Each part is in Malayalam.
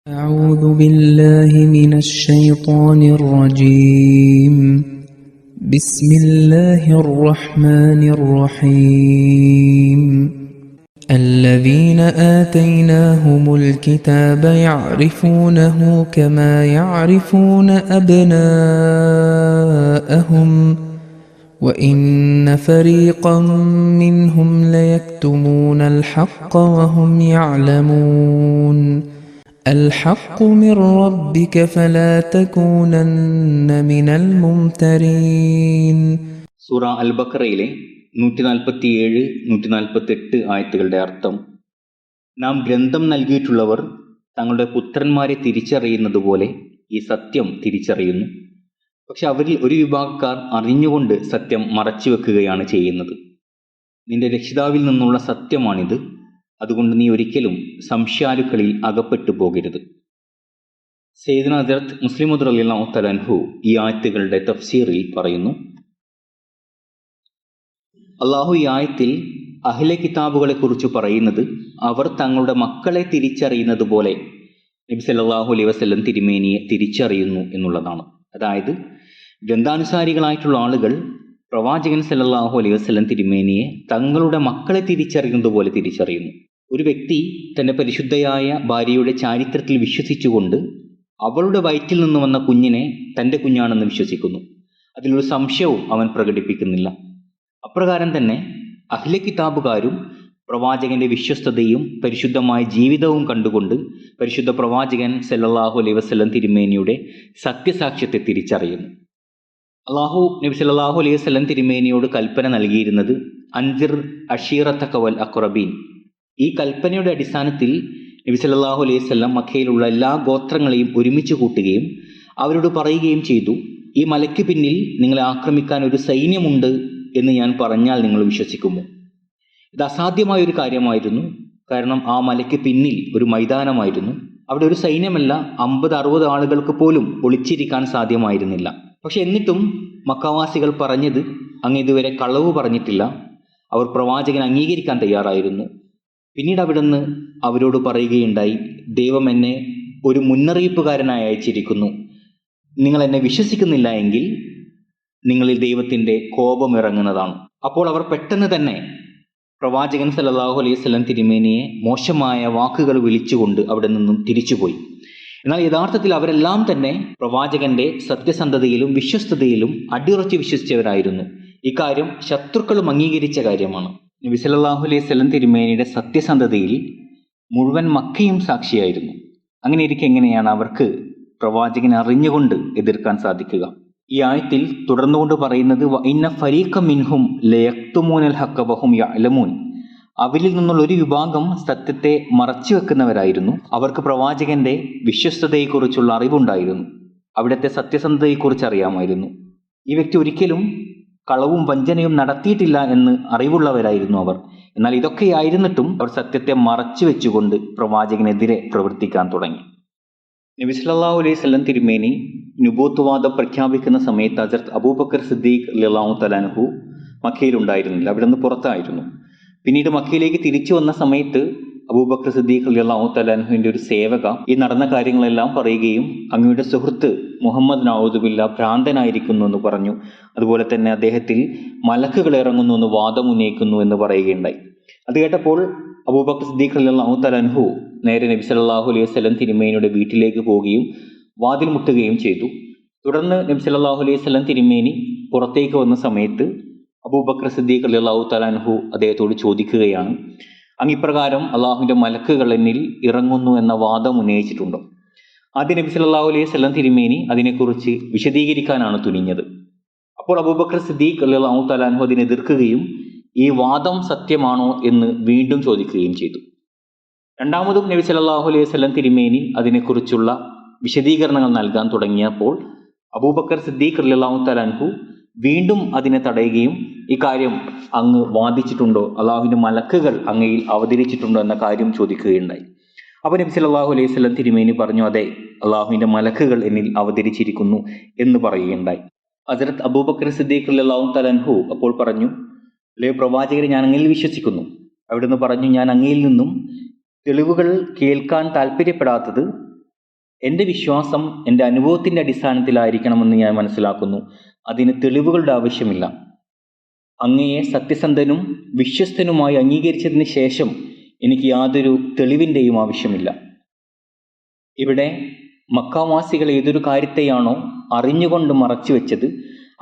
أعوذ بالله من الشيطان الرجيم. بسم الله الرحمن الرحيم. الذين آتيناهم الكتاب يعرفونه كما يعرفون أبناءهم وإن فريقا منهم ليكتمون الحق وهم يعلمون. الحق من ربك فلا تكونن من الممترين. സൂറ അൽ ബഖറയിലെ 147, 148 ആയത്തുകളുടെ അർത്ഥം: നാം ഗ്രന്ഥം നൽകിയിട്ടുള്ളവർ തങ്ങളുടെ പുത്രന്മാരെ തിരിച്ചറിയുന്നത് പോലെ ഈ സത്യം തിരിച്ചറിയുന്നു. പക്ഷെ അവരിൽ ഒരു വിഭാഗക്കാർ അറിഞ്ഞുകൊണ്ട് സത്യം മറച്ചുവെക്കുകയാണ് ചെയ്യുന്നത്. നിന്റെ രക്ഷിതാവിൽ നിന്നുള്ള സത്യമാണിത്, അതുകൊണ്ട് നീ ഒരിക്കലും സംശയാലുക്കളിൽ അകപ്പെട്ടു പോകരുത്. സയ്യിദ്ന ഹദ്റത്ത് മുസ്ലിം മൗഊദ് റളിയല്ലാഹു തആല അൻഹു ഈ ആയത്തുകളുടെ തഫ്സീറിൽ പറയുന്നു, അള്ളാഹു ഈ ആയത്തിൽ അഹ്ലെ കിതാബുകളെ കുറിച്ച് പറയുന്നത് അവർ തങ്ങളുടെ മക്കളെ തിരിച്ചറിയുന്നത് പോലെ നബി സല്ലല്ലാഹു അലൈഹി വസല്ലം തിരുമേനിയെ തിരിച്ചറിയുന്നു എന്നുള്ളതാണ്. അതായത് ഗ്രന്ഥാനുസാരികളായിട്ടുള്ള ആളുകൾ പ്രവാചകൻ സല്ലല്ലാഹു അലൈഹി വസല്ലം തിരുമേനിയെ തങ്ങളുടെ മക്കളെ തിരിച്ചറിയുന്നത് പോലെ തിരിച്ചറിയുന്നു. ഒരു വ്യക്തി തൻ്റെ പരിശുദ്ധയായ ഭാര്യയുടെ ചാരിത്രത്തിൽ വിശ്വസിച്ചുകൊണ്ട് അവളുടെ വയറ്റിൽ നിന്ന് വന്ന കുഞ്ഞിനെ തൻ്റെ കുഞ്ഞാണെന്ന് വിശ്വസിക്കുന്നു. അതിലൊരു സംശയവും അവൻ പ്രകടിപ്പിക്കുന്നില്ല. അപ്രകാരം തന്നെ അഹ്ലെ കിതാബുകാരും പ്രവാചകന്റെ വിശ്വസ്തതയും പരിശുദ്ധമായ ജീവിതവും കണ്ടുകൊണ്ട് പരിശുദ്ധ പ്രവാചകൻ സല്ലല്ലാഹു അലൈഹി വസല്ലം തിരുമേനിയുടെ സത്യസാക്ഷ്യത്തെ തിരിച്ചറിയുന്നു. അള്ളാഹു നബി സല്ലല്ലാഹു അലൈഹി വസല്ലം തിരുമേനിയോട് കൽപ്പന നൽകിയിരുന്നത് അൻസിർ അഷീറത്തക വൽ അഖ്റബീൻ. ഈ കൽപ്പനയുടെ അടിസ്ഥാനത്തിൽ നബി സല്ലല്ലാഹു അലൈഹി വസല്ലം മക്കയിലുള്ള എല്ലാ ഗോത്രങ്ങളെയും ഒരുമിച്ച് കൂട്ടുകയും അവരോട് പറയുകയും ചെയ്തു, ഈ മലയ്ക്ക് പിന്നിൽ നിങ്ങളെ ആക്രമിക്കാൻ ഒരു സൈന്യമുണ്ട് എന്ന് ഞാൻ പറഞ്ഞാൽ നിങ്ങൾ വിശ്വസിക്കുമോ? ഇത് അസാധ്യമായ ഒരു കാര്യമായിരുന്നു. കാരണം ആ മലയ്ക്ക് പിന്നിൽ ഒരു മൈതാനമായിരുന്നു. അവിടെ ഒരു സൈന്യമല്ല, 50-60 ആളുകൾക്ക് പോലും ഒളിച്ചിരിക്കാൻ സാധ്യമായിരുന്നില്ല. പക്ഷെ എന്നിട്ടും മക്കവാസികൾ പറഞ്ഞത്, അങ്ങ് ഇതുവരെ കളവ് പറഞ്ഞിട്ടില്ല. അവർ പ്രവാചകൻ അംഗീകരിക്കാൻ തയ്യാറായിരുന്നു. പിന്നീട് അവിടുന്ന് അവരോട് പറയുകയുണ്ടായി, ദൈവം എന്നെ ഒരു മുന്നറിയിപ്പുകാരനായി അയച്ചിരിക്കുന്നു. നിങ്ങൾ എന്നെ വിശ്വസിക്കുന്നില്ല എങ്കിൽ നിങ്ങളിൽ ദൈവത്തിൻ്റെ കോപം ഇറങ്ങുന്നതാണ്. അപ്പോൾ അവർ പെട്ടെന്ന് തന്നെ പ്രവാചകൻ സല്ലല്ലാഹു അലൈഹി വസല്ലം തിരുമേനിയെ മോശമായ വാക്കുകൾ വിളിച്ചുകൊണ്ട് അവിടെ നിന്നും തിരിച്ചുപോയി. എന്നാൽ യഥാർത്ഥത്തിൽ അവരെല്ലാം തന്നെ പ്രവാചകന്റെ സത്യസന്ധതയിലും വിശ്വസ്തതയിലും അടിയുറച്ച് വിശ്വസിച്ചവരായിരുന്നു. ഇക്കാര്യം ശത്രുക്കളും അംഗീകരിച്ച കാര്യമാണ്. നബി സല്ലല്ലാഹു അലൈഹി വസല്ലം തിരുമേനിയുടെ സത്യസന്ധതയിൽ മുഴുവൻ മക്കയും സാക്ഷിയായിരുന്നു. അങ്ങനെ ഇരിക്കെ എങ്ങനെയാണ് അവർക്ക് പ്രവാചകനെ അറിഞ്ഞുകൊണ്ട് എതിർക്കാൻ സാധിക്കുക? ഈ ആയത്തിൽ തുടർന്നുകൊണ്ട് പറയുന്നത്, ഇന്ന ഫരീഖം മിൻഹും ലയക്തുമൂനൽ ഹഖ വഹും യഅലമൂൻ. അവരിൽ നിന്നുള്ള ഒരു വിഭാഗം സത്യത്തെ മറച്ചു വെക്കുന്നവരായിരുന്നു. അവർക്ക് പ്രവാചകന്റെ വിശ്വസ്തതയെക്കുറിച്ചുള്ള അറിവുണ്ടായിരുന്നു, അവിടുത്തെ സത്യസന്ധതയെക്കുറിച്ച് അറിയാമായിരുന്നു. ഈ വ്യക്തി ഒരിക്കലും കളവും വഞ്ചനയും നടത്തിയിട്ടില്ല എന്ന് അറിവുള്ളവരായിരുന്നു അവർ. എന്നാൽ ഇതൊക്കെയായിരുന്നിട്ടും അവർ സത്യത്തെ മറച്ചു വെച്ചുകൊണ്ട് പ്രവാചകനെതിരെ പ്രവർത്തിക്കാൻ തുടങ്ങി. നബി സല്ലല്ലാഹു അലൈഹി വസല്ലം തിരുമേനി നുബൂവത്ത് പ്രഖ്യാപിക്കുന്ന സമയത്ത് ഹദ്റത്ത് അബൂബക്കർ സിദ്ദീഖ് റളിയല്ലാഹു തആല അൻഹു മക്കയിലുണ്ടായിരുന്നില്ല, അവിടെ നിന്ന് പുറത്തായിരുന്നു. പിന്നീട് മക്കയിലേക്ക് തിരിച്ചു വന്ന സമയത്ത് അബൂബക്കർ സിദ്ദീഖ് റളിയല്ലാഹു തആല അൻഹുവിന്റെ ഒരു സേവക ഈ നടന്ന കാര്യങ്ങളെല്ലാം പറയുകയും അങ്ങയുടെ സുഹൃത്ത് മുഹമ്മദ് നഊദുബില്ല ഭ്രാന്തനായിരിക്കുന്നു എന്ന് പറഞ്ഞു. അതുപോലെ തന്നെ അദ്ദേഹത്തിൽ മലക്കുകൾ ഇറങ്ങുന്നു എന്ന് വാദമുന്നയിക്കുന്നു എന്ന് പറയുകയുണ്ടായി. അത് കേട്ടപ്പോൾ അബൂബക്കർ സിദ്ദീഖ് റളിയല്ലാഹു തആല അൻഹു നേരെ നബി സല്ലല്ലാഹു അലൈഹി വസല്ലം തിരുമേനിയുടെ വീട്ടിലേക്ക് പോവുകയും വാതിൽ മുട്ടുകയും ചെയ്തു. തുടർന്ന് നബി സല്ലല്ലാഹു അലൈഹി വസല്ലം തിരുമേനി പുറത്തേക്ക് വന്ന സമയത്ത് അബൂബക്കർ സിദ്ദീഖ് റളിയല്ലാഹു തആല അൻഹു അദ്ദേഹത്തോട് ചോദിക്കുകയാണ്, അങ്ങ് ഇപ്രകാരം അള്ളാഹുവിൻ്റെ മലക്കുകൾ എന്നിൽ ഇറങ്ങുന്നു എന്ന വാദം ഉന്നയിച്ചിട്ടുണ്ടോ? ആദ്യം നബി സല്ലല്ലാഹു അലൈഹി വസല്ലം തിരുമേനി അതിനെക്കുറിച്ച് വിശദീകരിക്കാനാണ് തുനിഞ്ഞത്. അപ്പോൾ അബൂബക്കർ സിദ്ദീഖ് റളിയല്ലാഹു തആല അൻഹു അതിനെ എതിർക്കുകയും ഈ വാദം സത്യമാണോ എന്ന് വീണ്ടും ചോദിക്കുകയും ചെയ്തു. രണ്ടാമതും നബി സല്ലല്ലാഹു അലൈഹി വസല്ലം തിരുമേനി അതിനെക്കുറിച്ചുള്ള വിശദീകരണങ്ങൾ നൽകാൻ തുടങ്ങിയപ്പോൾ അബൂബക്കർ സിദ്ദീഖ് റളിയല്ലാഹു തആല അൻഹു വീണ്ടും അതിനെ തടയുകയും ഇക്കാര്യം അങ്ങ് വാദിച്ചിട്ടുണ്ടോ, അള്ളാഹുവിൻ്റെ മലക്കുകൾ അങ്ങയിൽ അവതരിച്ചിട്ടുണ്ടോ എന്ന കാര്യം ചോദിക്കുകയുണ്ടായി. അപ്പോൾ നബി സല്ലല്ലാഹു അലൈഹി വസല്ലം തിരുമേനി പറഞ്ഞു, അതെ, അള്ളാഹുവിൻ്റെ മലക്കുകൾ എന്നിൽ അവതരിച്ചിരിക്കുന്നു എന്ന് പറയുകയുണ്ടായി. ഹദ്റത്ത് അബൂബക്കർ സിദ്ദീഖ് റളിയല്ലാഹു തആല അൻഹു അപ്പോൾ പറഞ്ഞു, അല്ലയോ പ്രവാചകരെ, ഞാൻ അങ്ങയിൽ വിശ്വസിക്കുന്നു. അവിടുന്ന് പറഞ്ഞു, ഞാൻ അങ്ങയിൽ നിന്നും തെളിവുകൾ കേൾക്കാൻ താല്പര്യപ്പെടാത്തത് എൻ്റെ വിശ്വാസം എൻ്റെ അനുഭവത്തിൻ്റെ അടിസ്ഥാനത്തിലായിരിക്കണമെന്ന് ഞാൻ മനസ്സിലാക്കുന്നു. അതിന് തെളിവുകളുടെ ആവശ്യമില്ല. അങ്ങയെ സത്യസന്ധനും വിശ്വസ്തനുമായി അംഗീകരിച്ചതിന് ശേഷം എനിക്ക് യാതൊരു തെളിവിൻ്റെയും ആവശ്യമില്ല. ഇവിടെ മക്കാവാസികൾ ഏതൊരു കാര്യത്തെയാണോ അറിഞ്ഞുകൊണ്ട് മറച്ചു വെച്ചത്,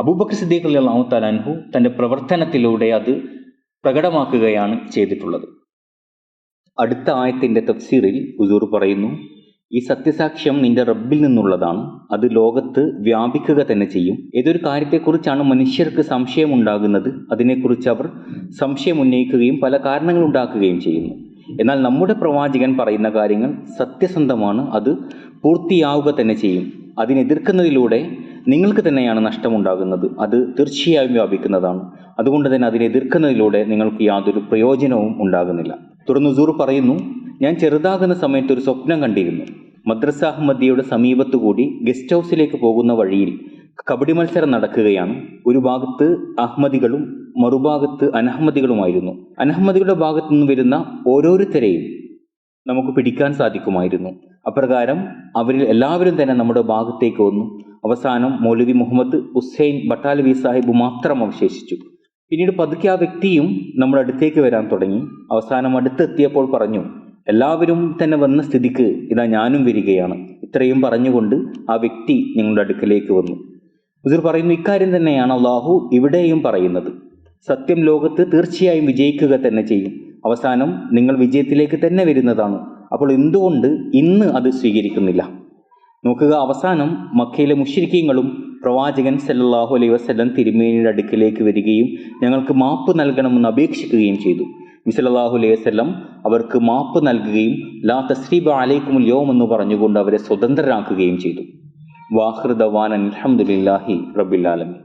അബൂബക്കർ സിദ്ദീഖ് റളിയല്ലാഹു തആല അൻഹു തൻ്റെ പ്രവർത്തനത്തിലൂടെ അത് പ്രകടമാക്കുകയാണ് ചെയ്തിട്ടുള്ളത്. അടുത്ത ആയത്തിൻ്റെ തഫ്സീറിൽ ഹുസൂർ പറയുന്നു, ഈ സത്യസാക്ഷ്യം നിന്റെ റബ്ബിൽ നിന്നുള്ളതാണ്, അത് ലോകത്ത് വ്യാപിക്കുക തന്നെ ചെയ്യും. ഏതൊരു കാര്യത്തെക്കുറിച്ചാണ് മനുഷ്യർക്ക് സംശയമുണ്ടാകുന്നത്, അതിനെക്കുറിച്ച് അവർ സംശയം ഉന്നയിക്കുകയും പല കാരണങ്ങൾ ഉണ്ടാക്കുകയും ചെയ്യുന്നു. എന്നാൽ നമ്മുടെ പ്രവാചകൻ പറയുന്ന കാര്യങ്ങൾ സത്യസന്ധമാണ്, അത് പൂർത്തിയാവുക തന്നെ ചെയ്യും. അതിനെതിർക്കുന്നതിലൂടെ നിങ്ങൾക്ക് തന്നെയാണ് നഷ്ടമുണ്ടാകുന്നത്, അത് തീർച്ചയായും വ്യാപിക്കുന്നതാണ്. അതുകൊണ്ട് തന്നെ അതിനെതിർക്കുന്നതിലൂടെ നിങ്ങൾക്ക് യാതൊരു പ്രയോജനവും ഉണ്ടാകുന്നില്ല. തുടർന്ന് ഹുസൂർ പറയുന്നു, ഞാൻ ചെറുതാകുന്ന സമയത്ത് ഒരു സ്വപ്നം കണ്ടിരുന്നു. മദ്രസ അഹമ്മദിയുടെ സമീപത്തുകൂടി ഗസ്റ്റ് ഹൗസിലേക്ക് പോകുന്ന വഴിയിൽ കബഡി മത്സരം നടക്കുകയാണ്. ഒരു ഭാഗത്ത് അഹമ്മദികളും മറുഭാഗത്ത് അനഹമ്മദികളുമായിരുന്നു. അനഹമ്മദികളുടെ ഭാഗത്തു നിന്ന് വരുന്ന ഓരോരുത്തരെയും നമുക്ക് പിടിക്കാൻ സാധിക്കുമായിരുന്നു. അപ്രകാരം അവരിൽ എല്ലാവരും തന്നെ നമ്മുടെ ഭാഗത്തേക്ക് വന്നു. അവസാനം മൗലവി മുഹമ്മദ് ഹുസൈൻ ബട്ടാലവി സാഹിബ് മാത്രം അവശേഷിച്ചു. പിന്നീട് പതുക്കെ ആ വ്യക്തിയും നമ്മുടെ അടുത്തേക്ക് വരാൻ തുടങ്ങി. അവസാനം അടുത്തെത്തിയപ്പോൾ പറഞ്ഞു, എല്ലാവരും തന്നെ വന്ന സ്ഥിതിക്ക് ഇതാ ഞാനും വരികയാണ്. ഇത്രയും പറഞ്ഞുകൊണ്ട് ആ വ്യക്തി നിങ്ങളുടെ അടുക്കലേക്ക് വന്നു. ഹുസൂർ പറയുന്നു, ഇക്കാര്യം തന്നെയാണ് അള്ളാഹു ഇവിടെയും പറയുന്നത്. സത്യം ലോകത്ത് തീർച്ചയായും വിജയിക്കുക തന്നെ ചെയ്യും. അവസാനം നിങ്ങൾ വിജയത്തിലേക്ക് തന്നെ വരുന്നതാണ്. അപ്പോൾ എന്തുകൊണ്ട് ഇന്ന് അത് സ്വീകരിക്കുന്നില്ല? നോക്കുക, അവസാനം മക്കയിലെ മുശ്രിക്കീങ്ങളും പ്രവാചകൻ സല്ലല്ലാഹു അലൈഹി വസല്ലം തിരുമേനിയുടെ അടുക്കിലേക്ക് വരികയും ഞങ്ങൾക്ക് മാപ്പ് നൽകണമെന്ന് അപേക്ഷിക്കുകയും ചെയ്തു. നബി സല്ലല്ലാഹു അലൈഹി വസല്ലം അവർക്ക് മാപ്പ് നൽകുകയും ലാ തസ്രീബ അലൈക്കുമുൽ യൗം എന്ന് പറഞ്ഞുകൊണ്ട് അവരെ സ്വതന്ത്രരാക്കുകയും ചെയ്തു. വാഖിറു ദഅ്വാനാ അൽഹംദുലില്ലാഹി റബ്ബിൽ ആലമീൻ.